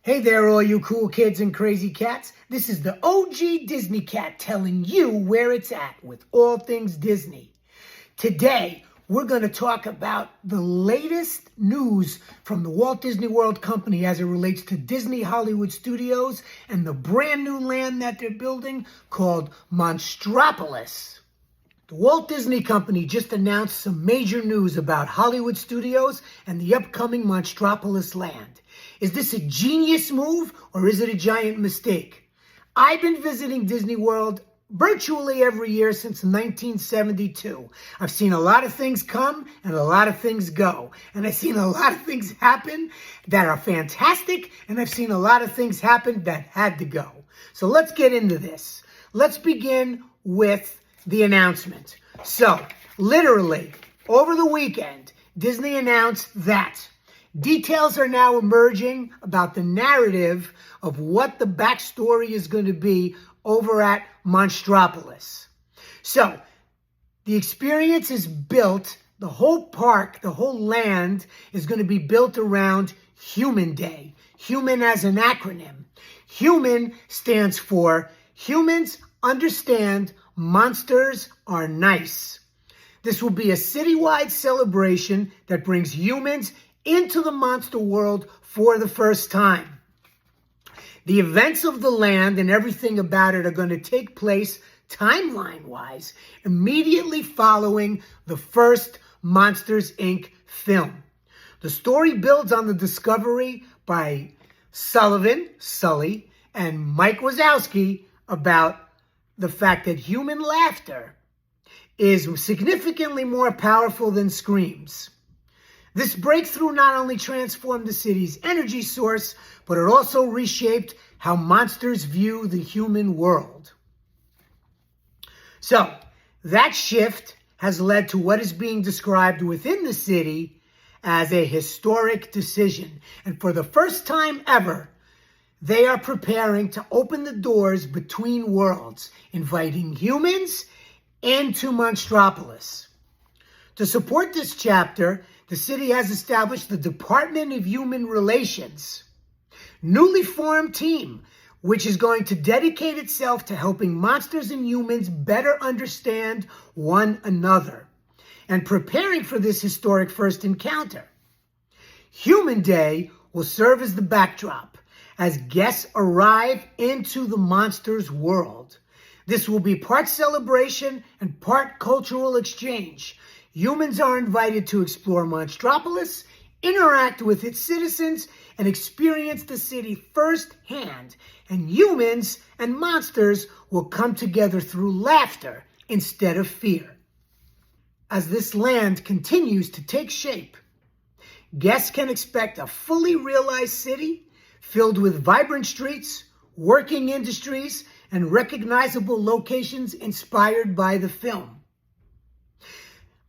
Hey there, all you cool kids and crazy cats. This is the OG Disney Cat telling you where it's at with all things Disney. Today, we're going to talk about the latest news from the Walt Disney World Company as it relates to Disney Hollywood Studios and the brand new land that they're building called Monstropolis. The Walt Disney Company just announced some major news about Hollywood Studios and the upcoming Monstropolis Land. Is this a genius move or is it a giant mistake? I've been visiting Disney World virtually every year since 1972. I've seen a lot of things come and a lot of things go. And I've seen a lot of things happen that are fantastic, and I've seen a lot of things happen that had to go. So let's get into this. Let's begin with the announcement. So, literally, over the weekend, Disney announced that details are now emerging about the narrative of what the backstory is going to be over at Monstropolis. So, the experience is built, the whole park, the whole land is going to be built around H.U.M.A.N Day. H.U.M.A.N as an acronym. H.U.M.A.N stands for Humans Understand Monsters Are Nice. This will be a citywide celebration that brings humans into the monster world for the first time. The events of the land and everything about it are going to take place timeline-wise immediately following the first Monsters, Inc. film. The story builds on the discovery by Sully, and Mike Wazowski about the fact that human laughter is significantly more powerful than screams. This breakthrough not only transformed the city's energy source, but it also reshaped how monsters view the human world. So, that shift has led to what is being described within the city as a historic decision. And for the first time ever, they are preparing to open the doors between worlds, inviting humans into Monstropolis. To support this chapter, the city has established the Department of Human Relations, newly formed team, which is going to dedicate itself to helping monsters and humans better understand one another and preparing for this historic first encounter. H.U.M.A.N Day will serve as the backdrop as guests arrive into the monsters' world. This will be part celebration and part cultural exchange. Humans are invited to explore Monstropolis, interact with its citizens, and experience the city firsthand. And humans and monsters will come together through laughter instead of fear. As this land continues to take shape, guests can expect a fully realized city filled with vibrant streets, working industries, and recognizable locations inspired by the film.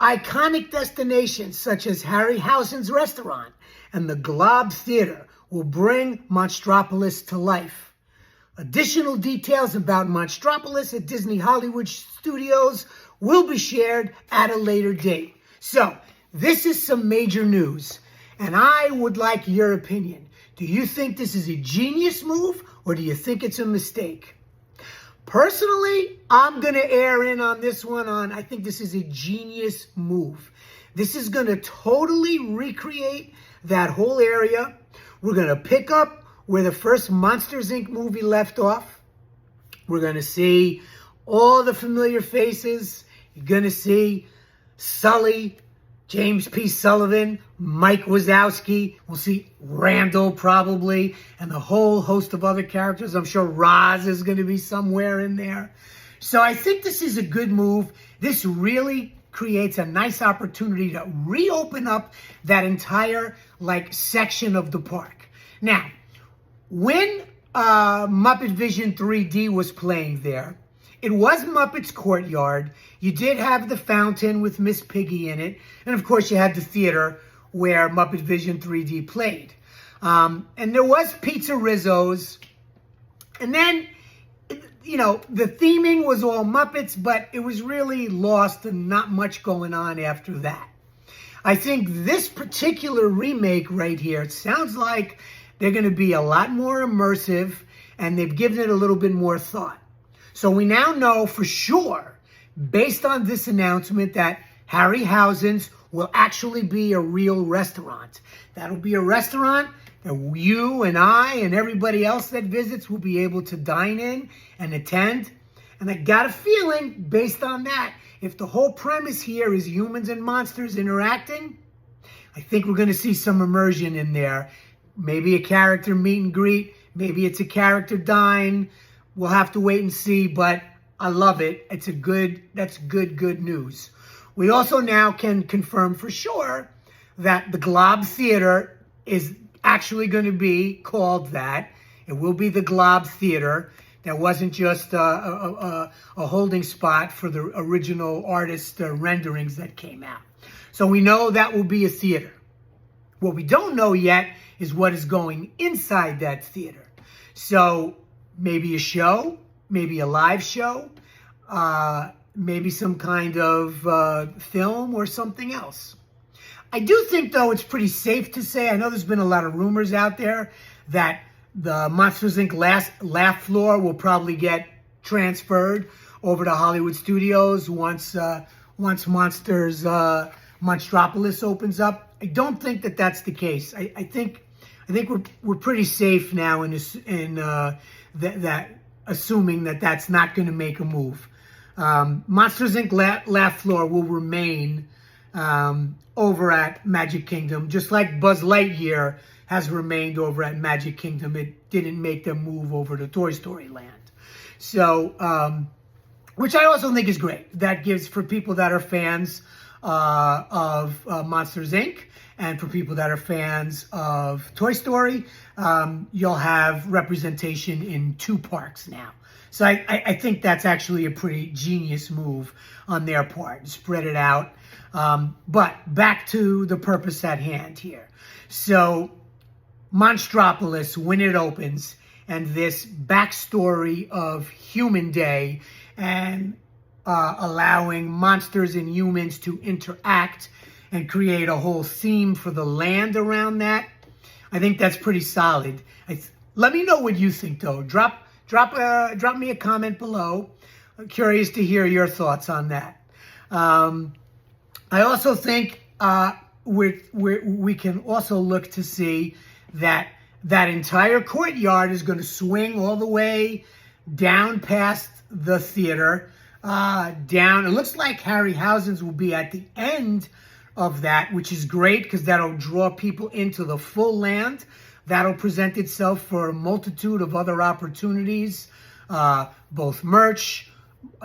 Iconic destinations such as Harryhausen's restaurant and the Globe Theater will bring Monstropolis to life. Additional details about Monstropolis at Disney Hollywood Studios will be shared at a later date. So, this is some major news, and I would like your opinion. Do you think this is a genius move, or do you think it's a mistake? Personally, I'm going to err in on this one I think this is a genius move. This is going to totally recreate that whole area. We're going to pick up where the first Monsters, Inc. movie left off. We're going to see all the familiar faces. You're going to see Sully, James P. Sullivan, Mike Wazowski. We'll see Randall probably, and a whole host of other characters. I'm sure Roz is going to be somewhere in there. So I think this is a good move. This really creates a nice opportunity to reopen up that entire section of the park. Now, when Muppet Vision 3D was playing there, it was Muppet's Courtyard. You did have the fountain with Miss Piggy in it. And of course, you had the theater where Muppet Vision 3D played. And there was Pizza Rizzo's. And then, the theming was all Muppets, but it was really lost and not much going on after that. I think this particular remake right here, it sounds like They're going to be a lot more immersive, and they've given it a little bit more thought. So we now know for sure, based on this announcement, that Harryhausen's will actually be a real restaurant. That'll be a restaurant that you and I and everybody else that visits will be able to dine in and attend. And I got a feeling, based on that, if the whole premise here is humans and monsters interacting, I think we're going to see some immersion in there. Maybe a character meet and greet. Maybe it's a character dine. We'll have to wait and see, but I love it. That's good news. We also now can confirm for sure that the Glob Theater is actually going to be called that. It will be the Glob Theater. That wasn't just a holding spot for the original artist renderings that came out. So we know that will be a theater. What we don't know yet is what is going inside that theater. So maybe a show, maybe a live show, maybe some kind of film or something else. I do think, though, it's pretty safe to say, I know there's been a lot of rumors out there that the Monsters, Inc. laugh floor will probably get transferred over to Hollywood Studios once Monstropolis opens up. I don't think that that's the case. I think we're pretty safe now in that assuming that that's not going to make a move. Monsters, Inc. laugh floor will remain over at Magic Kingdom, just like Buzz Lightyear has remained over at Magic Kingdom. It didn't make them move over to Toy Story Land. So, which I also think is great. That gives, for people that are fans of Monsters, Inc., and for people that are fans of Toy Story, you'll have representation in 2 parks now. So I think that's actually a pretty genius move on their part. Spread it out. But back to the purpose at hand here. So Monstropolis, when it opens, and this backstory of Human Day and allowing monsters and humans to interact and create a whole theme for the land around that, I think that's pretty solid. Let me know what you think, though. Drop me a comment below. I'm curious to hear your thoughts on that. I also think we can also look to see that entire courtyard is going to swing all the way down past the theater, down. It looks like Harryhausen's will be at the end of that, which is great because that'll draw people into the full land. That'll present itself for a multitude of other opportunities, both merch,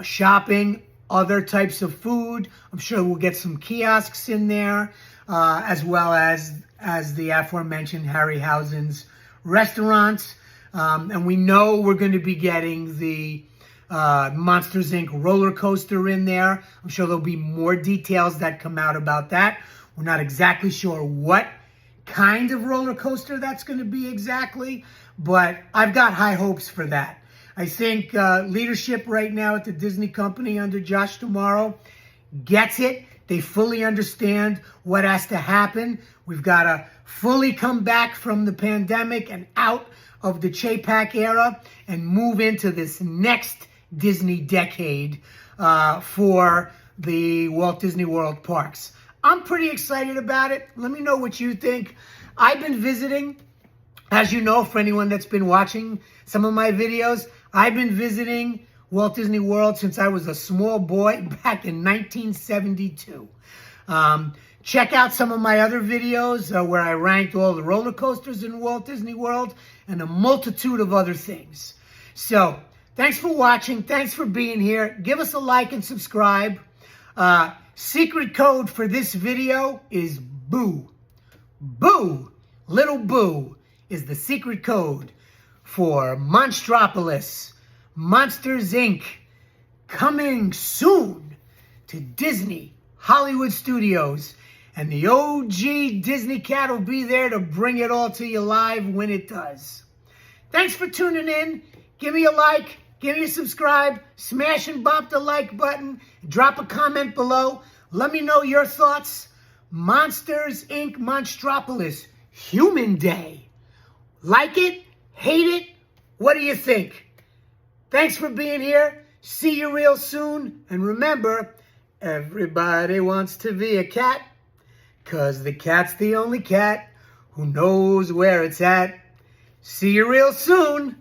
shopping, other types of food. I'm sure we'll get some kiosks in there, as well as the aforementioned Harryhausen's restaurants. And we know we're going to be getting the Monsters, Inc. roller coaster in there. I'm sure there'll be more details that come out about that. We're not exactly sure what kind of roller coaster that's going to be exactly, but I've got high hopes for that. I think leadership right now at the Disney company under Josh Tomorrow gets it. They fully understand what has to happen. We've got to fully come back from the pandemic and out of the H.U.M.A.N. era and move into this next Disney decade for the Walt Disney World parks. I'm pretty excited about it. Let me know what you think. I've been visiting, as you know, for anyone that's been watching some of my videos, I've been visiting Walt Disney World since I was a small boy back in 1972. Check out some of my other videos where I ranked all the roller coasters in Walt Disney World and a multitude of other things. So, thanks for watching. Thanks for being here. Give us a like and subscribe. Secret code for this video is BOO. BOO, little BOO, is the secret code for Monstropolis, Monsters, Inc. coming soon to Disney, Hollywood Studios. And the OG Disney Cat will be there to bring it all to you live when it does. Thanks for tuning in. Give me a like. Give me a subscribe. Smash and bop the like button. Drop a comment below. Let me know your thoughts. Monsters, Inc. Monstropolis, Human Day. Like it? Hate it? What do you think? Thanks for being here. See you real soon. And remember, everybody wants to be a cat, 'cause the cat's the only cat who knows where it's at. See you real soon.